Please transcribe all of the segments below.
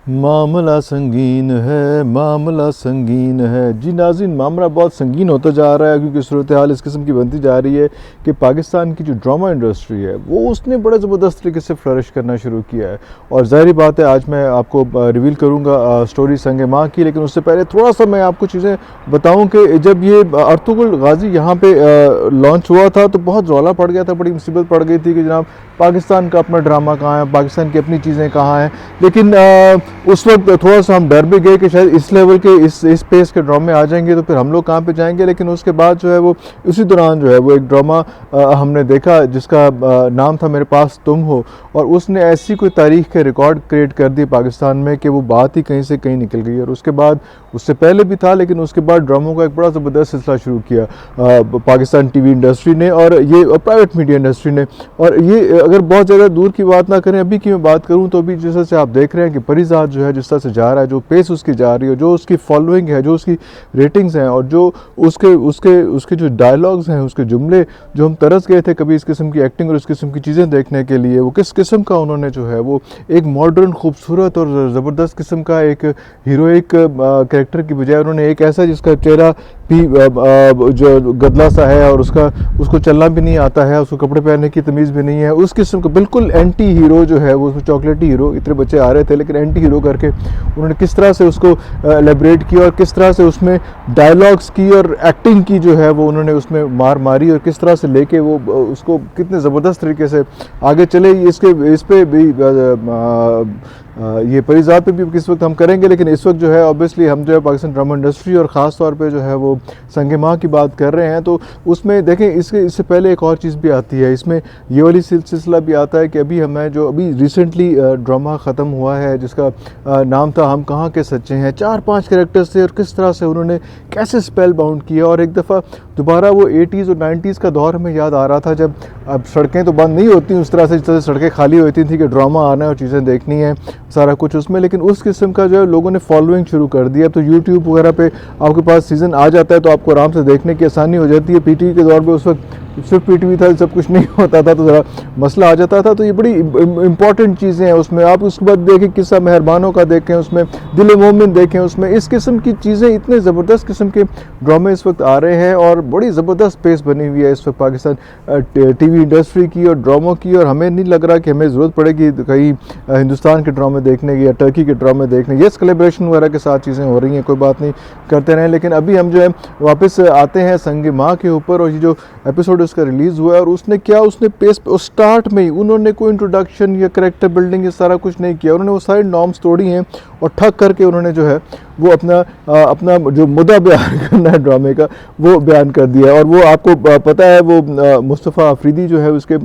मामला संगीन है, मामला संगीन है। जी नाज़रीन, मामला बहुत संगीन होता जा रहा है क्योंकि सूरत हाल इस किस्म की बनती जा रही है कि पाकिस्तान की जो ड्रामा इंडस्ट्री है वो उसने बड़ा ज़बरदस्त तरीके से फ्लरिश करना शुरू किया है। और ज़ाहिर बात है आज मैं आपको रिवील करूँगा स्टोरी संग माँ की, लेकिन उससे पहले थोड़ा सा मैं आपको चीज़ें बताऊँ कि जब ये अर्तुगरुल गाज़ी यहाँ पे लॉन्च हुआ था तो बहुत रौला पड़ गया था, बड़ी मुसीबत पड़ गई थी कि जनाब पाकिस्तान का अपना ड्रामा कहाँ है, पाकिस्तान की अपनी चीज़ें कहाँ हैं। लेकिन उस वक्त थोड़ा सा हम डर भी गए कि शायद इस लेवल के इस पेस के ड्रामे आ जाएंगे तो फिर हम लोग कहाँ पे जाएंगे। लेकिन उसके बाद जो है वो उसी दौरान जो है वो एक ड्रामा हमने देखा जिसका नाम था मेरे पास तुम हो, और उसने ऐसी कोई तारीख के रिकॉर्ड क्रिएट कर दी पाकिस्तान में कि वो बात ही कहीं से कहीं निकल गई। और उसके बाद उससे पहले भी था, लेकिन उसके बाद ड्रामों का एक बड़ा ज़बरदस्त सिलसिला शुरू किया पाकिस्तान टीवी इंडस्ट्री ने और ये प्राइवेट मीडिया इंडस्ट्री ने। और ये अगर बहुत ज़्यादा दूर की बात ना करें, अभी की मैं बात करूँ तो अभी जिस तरह से आप देख रहे हैं कि परिजात जो है जिस तरह से जा रहा है, जो पेस उसकी जा रही है, जो उसकी फॉलोइंग है, जो उसकी रेटिंग्स हैं, और जो उसके उसके उसके जो डायलॉग्स हैं, उसके जुमले, जो हम तरस गए थे कभी इस किस्म की एक्टिंग और इस किस्म की चीज़ें देखने के लिए, वो किस किस्म का उन्होंने जो है वो एक मॉडर्न खूबसूरत और ज़बरदस्त किस्म का एक हीरोइक कैरेक्टर की बजाय उन्होंने एक ऐसा जिसका चेहरा भी जो गदला सा है और उसको चलना भी नहीं आता है, उसको कपड़े पहनने की तमीज़ भी नहीं है, उस किस्म का बिल्कुल एंटी हीरो जो है वो उसमें चॉकलेटी हीरो, इतने बच्चे आ रहे थे लेकिन एंटी हीरो करके उन्होंने किस तरह से उसको एलेबरेट किया और किस तरह से उसमें डायलॉग्स की और एक्टिंग की जो है वो उन्होंने उसमें मार मारी और किस तरह से लेके वो उसको कितने ज़बरदस्त तरीके से आगे चले। इस पे भी ये परिजात पे भी किस वक्त हम करेंगे, लेकिन इस वक्त जो है ऑब्वियसली हम जो है पाकिस्तान ड्रामा इंडस्ट्री और ख़ास तौर पे जो है वो संग माँ की बात कर रहे हैं। तो उसमें देखें इससे पहले एक और चीज़ भी आती है, इसमें ये वाली सिलसिला भी आता है कि अभी रिसेंटली ड्रामा ख़त्म हुआ है जिसका नाम था हम कहाँ के सच्चे हैं। 4-5 कैरेक्टर्स थे और किस तरह से उन्होंने कैसे स्पेल बाउंड किया। और एक दफ़ा दोबारा वो 80s और 90s का दौर हमें याद आ रहा था जब अब सड़कें तो बंद नहीं होती उस तरह से जिस तरह से सड़कें खाली होती थी कि ड्रामा आना है और चीज़ें देखनी है सारा कुछ उसमें, लेकिन उस किस्म का जो है लोगों ने फॉलोइंग शुरू कर दिया। तो यूट्यूब वगैरह पे आपके पास सीज़न आ जाता है तो आपको आराम से देखने की आसानी हो जाती है। पीटीवी के दौर पे उस वक्त सिर्फ पीटीवी था, सब कुछ नहीं होता था तो ज़रा मसला आ जाता था। तो ये बड़ी इंपॉर्टेंट चीज़ें हैं उसमें। आप उसके बाद देखें किस्सा मेहरबानों का देखें, उसमें दिल मोमिन देखें, उसमें इस किस्म की चीज़ें, इतने ज़बरदस्त किस्म के ड्रामे इस वक्त आ रहे हैं और बड़ी ज़बरदस्त पेस बनी हुई है इस वक्त पाकिस्तान टीवी इंडस्ट्री की और ड्रामों की। और हमें नहीं लग रहा कि हमें ज़रूरत पड़ेगी कहीं हिंदुस्तान के ड्रामे देखने की या टर्की के ड्रामे देखने। ये कोलैबोरेशन वगैरह के साथ चीज़ें हो रही हैं, कोई बात नहीं, करते रहें। लेकिन अभी हम जो है वापस आते हैं संग माँ के ऊपर। और ये जो एपिसोड उसका रिलीज़ हुआ है और उसने पेस स्टार्ट में ही उन्होंने कोई इंट्रोडक्शन या करेक्टर बिल्डिंग ये सारा कुछ नहीं किया। उन्होंने वो सारे नॉर्म्स तोड़ी हैं और ठग करके उन्होंने जो है वो अपना जो मुद्दा बयान करना है ड्रामे का वो बयान कर दिया। और वो आपको पता है वो मुस्तफ़ा अफरीदी जो है उसके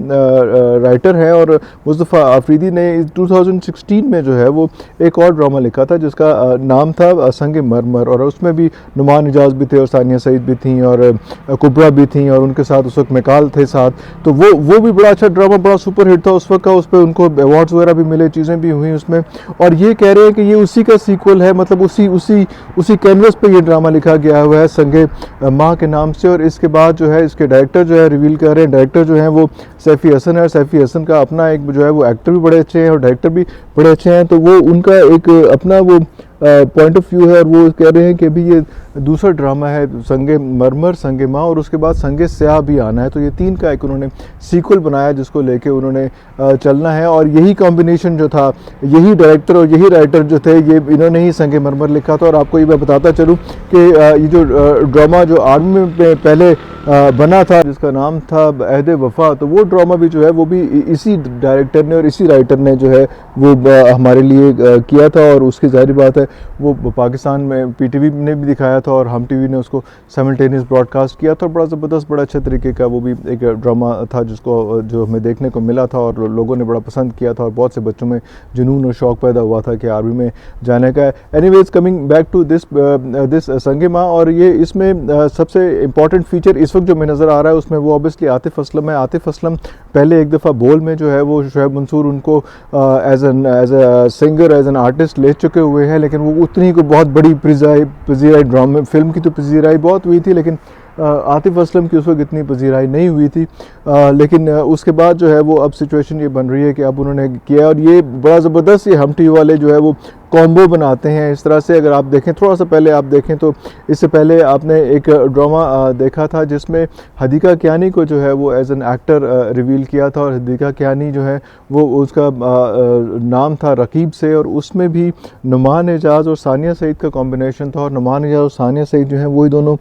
राइटर हैं और मुस्तफ़ा अफरीदी ने 2016 में जो है वो एक और ड्रामा लिखा था जिसका नाम था संग मरमर, और उसमें भी नुमान इजाज़ भी थे और सानिया सईद भी थी और कुबरा भी थी और उनके साथ उस वक्त मिकाल थे साथ। तो वो भी बड़ा अच्छा ड्रामा, बड़ा सुपर हिट था उस वक्त का, उस पर उनको अवार्ड्स वगैरह भी मिले, चीज़ें भी हुई उसमें। और ये कह रहे हैं कि ये उसी का सीक्वल है, मतलब उसी कैनवस पे ये ड्रामा लिखा गया हुआ है संग माँ के नाम से। और इसके बाद जो है इसके डायरेक्टर जो है रिवील कर रहे हैं, डायरेक्टर जो है वो सैफ़ी हसन है। सैफ़ी हसन का अपना एक जो है वो एक्टर भी बड़े अच्छे हैं और डायरेक्टर भी बड़े अच्छे हैं। तो वो उनका एक अपना वो पॉइंट ऑफ व्यू है और वो कह रहे हैं कि अभी ये दूसरा ड्रामा है संग मरमर, संग माँ और उसके बाद संग स्याह भी आना है। तो ये 3 का एक उन्होंने सीक्वल बनाया जिसको लेके उन्होंने चलना है। और यही कॉम्बिनेशन जो था, यही डायरेक्टर और यही राइटर जो थे, ये इन्होंने ही संग मरमर लिखा था। और आपको ये मैं बताता चलूँ कि ये जो ड्रामा जो आर्मी में पहले बना था जिसका नाम था अहद वफा, तो वो ड्रामा भी जो है वो भी इसी डायरेक्टर ने और इसी राइटर ने जो है वो हमारे लिए किया था। और उसकी जाहिर बात है वो पाकिस्तान में पीटीवी ने भी दिखाया था और हम टीवी ने उसको साइमल्टेनियस ब्रॉडकास्ट किया था। बड़ा ज़बरदस्त, बड़ा अच्छा तरीके का वो भी एक ड्रामा था जो हमें देखने को मिला था और लोगों ने बड़ा पसंद किया था और बहुत से बच्चों में जुनून और शौक़ पैदा हुआ था कि आर्मी में जाने का। Anyways coming back to this song माँ, और ये इसमें सबसे इंपॉर्टेंट फीचर इस वक्त जो हमें नज़र आ रहा है उसमें वो ऑब्वियसली आतिफ़ असलम है। आतिफ़ असलम पहले एक दफ़ा बोल में जो है वो शुएब मंसूर उनको as a singer, as an artist ले चुके हुए हैं, लेकिन वो उतनी को बहुत बड़ी पजीराई ड्रामे फिल्म की तो पजीराई बहुत हुई थी, लेकिन आतिफ़ असलम की उस वक्त इतनी पजीराई नहीं हुई थी। लेकिन उसके बाद जो है वो अब सिचुएशन ये बन रही है कि अब उन्होंने किया और ये बड़ा ज़बरदस्त, ये हम टीवी वाले जो है वो कॉम्बो बनाते हैं इस तरह से। अगर आप देखें, थोड़ा सा पहले आप देखें तो इससे पहले आपने एक ड्रामा देखा था जिसमें हदीका कियानी को जो है वो एज एन एक्टर रिवील किया था, और हदीका कियानी जो है वो उसका नाम था रकीब से, और उसमें भी नुमान एजाज़ और सानिया सईद का कॉम्बिनेशन था। और नुमान एजाज़ और सानिया सईद जो है वही दोनों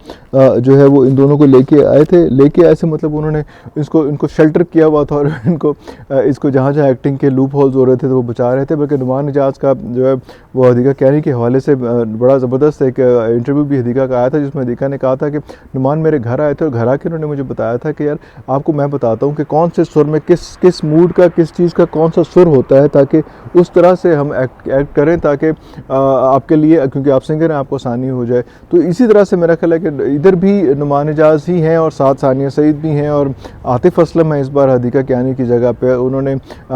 जो है वो इन दोनों को लेके आए थे मतलब उन्होंने इनको शेल्टर किया हुआ था, और इसको जहाँ जहाँ एक्टिंग के लूप होल्स हो रहे थे तो वो बचा रहे थे। बल्कि नुमान एजाज़ का जो है वो हदीका कियानी के हवाले से बड़ा ज़बरदस्त एक इंटरव्यू भी हदीका का आया था, जिसमें हदीका ने कहा था कि नुमान मेरे घर आए थे और घर आके उन्होंने मुझे बताया था कि यार आपको मैं बताता हूँ कि कौन से सुर में किस मूड का, किस चीज़ का कौन सा सुर होता है, ताकि उस तरह से हम एक्ट करें, ताकि आपके लिए, क्योंकि आप सिंगर हैं, आपको आसानी हो जाए। तो इसी तरह से मेरा ख्याल है कि इधर भी नुमान एजाज़ ही हैं और साथ सानिया सईद भी हैं, और आतिफ़ असलम है इस बार हदीका कियानी की जगह पे। उन्होंने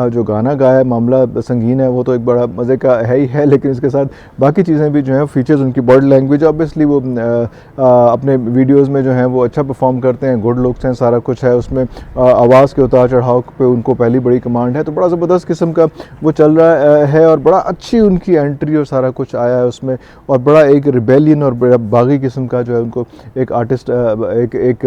जो गाना गाया है मामला संगीन है, वो तो एक बड़ा मज़े का है ही है, लेकिन इसके साथ बाकी चीज़ें भी जो हैं, फीचर्स, उनकी बॉडी लैंग्वेज, ऑब्वियसली वो अपने वीडियोस में जो हैं वो अच्छा परफॉर्म करते हैं, गुड लुक्स हैं, सारा कुछ है उसमें। आवाज़ के उतार चढ़ाव पे उनको पहली बड़ी कमांड है, तो बड़ा ज़बरदस्त किस्म का वो चल रहा है, और बड़ा अच्छी उनकी एंट्री और सारा कुछ आया है उसमें, और बड़ा एक रिबेलियन और बड़ा बागी किस्म का जो है उनको एक आर्टिस्ट एक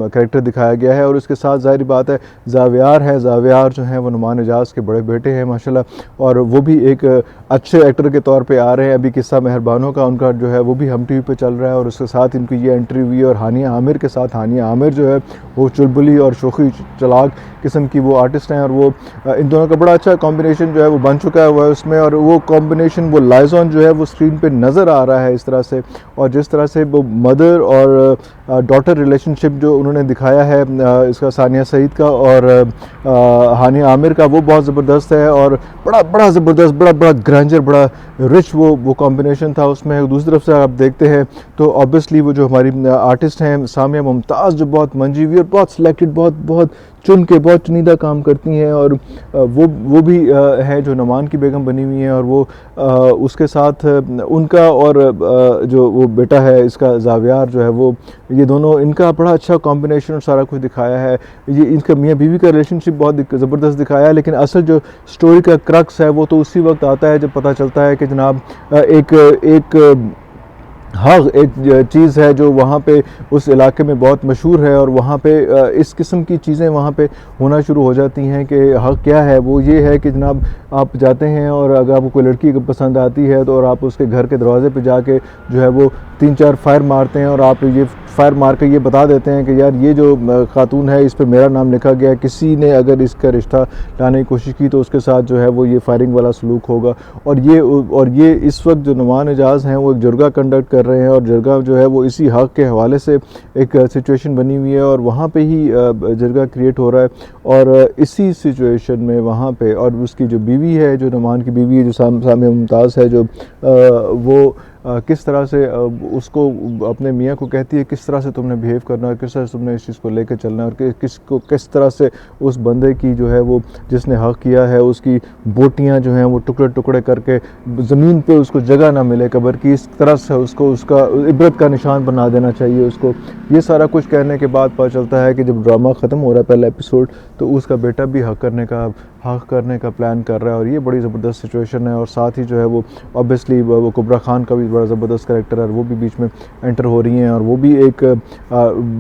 कैरेक्टर दिखाया गया है। और उसके साथ ज़ाहिर बात है ज़ावियार जो हैं वो नुमान एजाज़ के बड़े बेटे हैं माशाल्लाह, और वो भी एक अच्छे एक्टर के तौर पे आ रहे हैं। अभी किस्सा मेहरबानों का उनका जो है वो भी हम टीवी पे चल रहा है, और उसके साथ इनकी ये एंट्री हुई है। और हानिया आमिर के साथ, हानिया आमिर जो है वो चुलबुली और शोखी चलाक किस्म की वो आर्टिस्ट हैं, और वो इन दोनों का बड़ा अच्छा कॉम्बिनेशन जो है वो बन चुका हुआ है उसमें। और वो कॉम्बिनेशन, वो लाइजॉन जो है वो स्क्रीन पे नज़र आ रहा है इस तरह से, और जिस तरह से वो मदर और डॉटर रिलेशनशिप जो उन्होंने दिखाया है इसका सानिया सईद का और हानिया आमिर का, वो बहुत ज़बरदस्त है, और बड़ा ज़बरदस्त, बड़ा ग्रैंजर, बड़ा रिच वो कॉम्बिनेशन था उसमें। दूसरी तरफ से आप देखते हैं तो ऑब्वियसली वो जो हमारी आर्टिस्ट हैं सामिया मुमताज़, जो बहुत मंजी हुई और बहुत सिलेक्टेड, बहुत चुन के, बहुत चुनीदा काम करती हैं, और वो भी हैं जो नुमान की बेगम बनी हुई हैं, और वो उसके साथ उनका और जो वो बेटा है इसका ज़ावियार जो है वो, ये दोनों, इनका बड़ा अच्छा कॉम्बिनेशन और सारा कुछ दिखाया है। ये इनका मियाँ बीवी का रिलेशनशिप बहुत ज़बरदस्त दिखाया है, लेकिन असल जो स्टोरी का क्रक्स है वो तो उसी वक्त आता है जब पता चलता है कि जनाब एक चीज़ है जो वहाँ पे उस इलाके में बहुत मशहूर है, और वहाँ पे इस किस्म की चीज़ें वहाँ पे होना शुरू हो जाती हैं कि हक़ क्या है। वो ये है कि जनाब आप जाते हैं और अगर आपको कोई लड़की पसंद आती है तो, और आप उसके घर के दरवाज़े पे जाके जो है वो 3-4 फायर मारते हैं, और आप ये फायर मार के ये बता देते हैं कि यार ये जो खातून है इस पर मेरा नाम लिखा गया है, किसी ने अगर इसका रिश्ता लाने की कोशिश की तो उसके साथ जो है वो ये फायरिंग वाला सलूक होगा। और ये इस वक्त जो नुमान एजाज़ हैं वो एक जरगा कंडक्ट कर रहे हैं, और जरगा जो है वो इसी हक़ के हवाले से एक सिचुएशन बनी हुई है, और वहाँ पे ही जरगा क्रिएट हो रहा है। और इसी सिचुएशन में वहाँ पे, और उसकी जो बीवी है, जो नुमान की बीवी है, जो सामिया मुमताज़ है, जो वो किस तरह से उसको अपने मियाँ को कहती है किस तरह से तुमने बिहेव करना है, किस तरह से तुमने इस चीज़ को लेकर चलना है, और किस तरह से उस बंदे की जो है वो जिसने हक़ किया है उसकी बोटियाँ जो हैं वो टुकड़े टुकड़े करके ज़मीन पे उसको जगह ना मिले कब्र की, इस तरह से उसको उसका इबरत का निशान बना देना चाहिए उसको। ये सारा कुछ कहने के बाद पता चलता है कि जब ड्रामा ख़त्म हो रहा है पहला एपिसोड, तो उसका बेटा भी हक़ करने का प्लान कर रहा है, और ये बड़ी ज़बरदस्त सिचुएशन है। और साथ ही जो है वो ऑब्वियसली वो कुबरा खान का भी बड़ा ज़बरदस्त कैरेक्टर है, वो भी बीच में एंटर हो रही हैं, और वो भी एक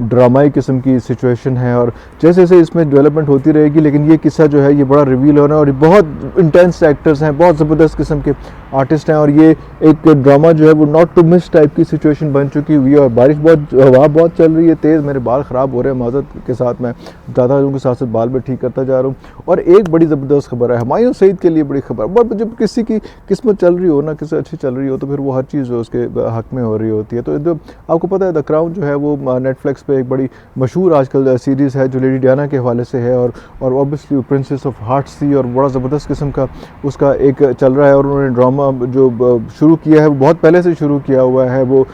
ड्रामाई किस्म की सिचुएशन है। और जैसे जैसे इसमें डेवलपमेंट होती रहेगी, लेकिन ये किस्सा जो है ये बड़ा रिवील होना है, और बहुत इंटेंस एक्टर्स हैं, बहुत ज़बरदस्त किस्म के आर्टिस्ट हैं, और ये एक ड्रामा जो है वो नॉट टू मिस टाइप की सिचुएशन बन चुकी हुई है। और हवा बहुत चल रही है तेज़, मेरे बाल ख़राब हो रहे हैं, माज़रत के साथ मैं ज़्यादा लोगों के साथ साथ बाल भी ठीक करता जा रहा हूँ। और एक बड़ी ज़बरदस्त खबर है हुमायूं सईद के लिए, बड़ी खबर। बट जब किसी की किस्मत चल रही हो ना, किसी अच्छी चल रही हो, तो फिर वो हर चीज़ उसके हक़ में हो रही होती है। तो आपको पता है द क्राउन जो है वो नेटफ्लिक्स पे एक बड़ी मशहूर आजकल सीरीज़ है जो लेडी डियाना के हवाले से है, और ऑब्वियसली प्रिंसेस ऑफ हार्ट्स थी, और बड़ा ज़बरदस्त किस्म का उसका एक चल रहा है। और उन्होंने ड्रामा जो शुरू किया है वो बहुत पहले से शुरू किया हुआ है, वो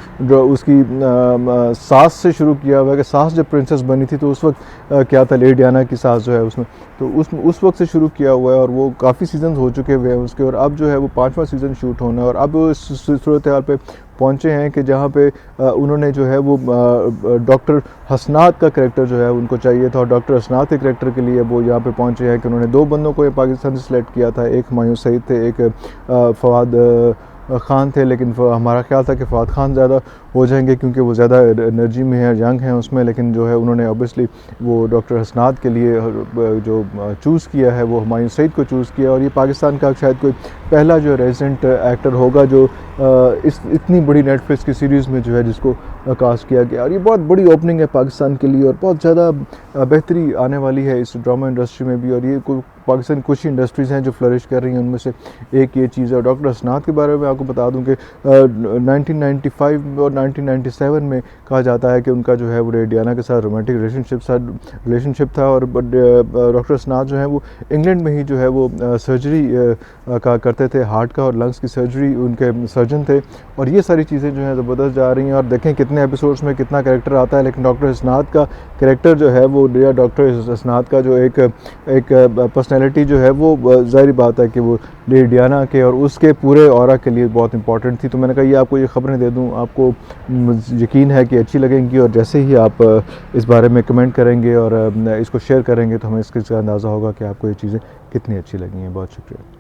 उसकी सास से शुरू किया हुआ है कि सास जब प्रिंसेस बनी थी तो उस वक्त क्या था, लेडी डियाना की सास जो है उसमें, तो उस वक्त से शुरू किया हुआ है, और वो काफ़ी सीजन्स हो चुके हुए हैं उसके, और अब जो है वो 5वां सीज़न शूट होना है। और अब इस सूरत हाल पे पहुँचे हैं कि जहाँ पे उन्होंने जो है वो डॉक्टर हसनात का करैक्टर जो है उनको चाहिए था, और डॉक्टर हसनात के करैक्टर के लिए वो यहाँ पे पहुँचे हैं कि उन्होंने 2 बंदों को ये पाकिस्तान से सेलेक्ट किया था। एक हुमायूं सईद थे, एक फवाद ख़ान थे, लेकिन हमारा ख्याल था कि फ़वाद ख़ान ज़्यादा हो जाएंगे क्योंकि वो ज़्यादा एनर्जी में है, यंग हैं उसमें, लेकिन जो है उन्होंने ऑब्वियसली वो डॉक्टर हसनात के लिए जो चूज़ किया है वो हुमायूं सईद को चूज़ किया। और ये पाकिस्तान का शायद कोई पहला जो रेजिडेंट एक्टर होगा जो इस इतनी बड़ी नेटफ्लिक्स की सीरीज़ में जो है जिसको कास्ट किया गया। और ये बहुत बड़ी ओपनिंग है पाकिस्तान के लिए और बहुत ज़्यादा बेहतरी आने वाली है इस ड्रामा इंडस्ट्री में भी। और ये पाकिस्तान कुछ ही इंडस्ट्रीज़ हैं जो फ्लरिश कर रही हैं, उनमें से एक ये चीज़ है। डॉक्टर हसनात के बारे में आपको बता दूं कि 1995 और 1997 में कहा जाता है कि उनका जो है वो रेडियाना के साथ रोमांटिक रिलेशनशिप था। और डॉक्टर हसनात जो है वो इंग्लैंड में ही जो है वो सर्जरी का करते थे, हार्ट का और लंग्स की सर्जरी, उनके सर्जन थे। और ये सारी चीज़ें जो हैं ज़बरदस्त जा रही हैं। और देखें कितने एपिसोड्स में कितना कैरेक्टर आता है, लेकिन डॉक्टर हसनात का कैरेक्टर जो है वो, या डॉक्टर हसनात का जो एक पर्सनैलिटी जो है वो ज़ाहिर बात है कि वो लेडियाना के और उसके पूरे ऑरा के लिए बहुत इंपॉर्टेंट थी। तो मैंने कहा ये आपको ये ख़बरें दे दूँ, आपको यकीन है कि अच्छी लगेंगी। और जैसे ही आप इस बारे में कमेंट करेंगे और इसको शेयर करेंगे तो हमें इसका अंदाज़ा होगा कि आपको ये चीज़ें कितनी अच्छी लगी हैं। बहुत शुक्रिया।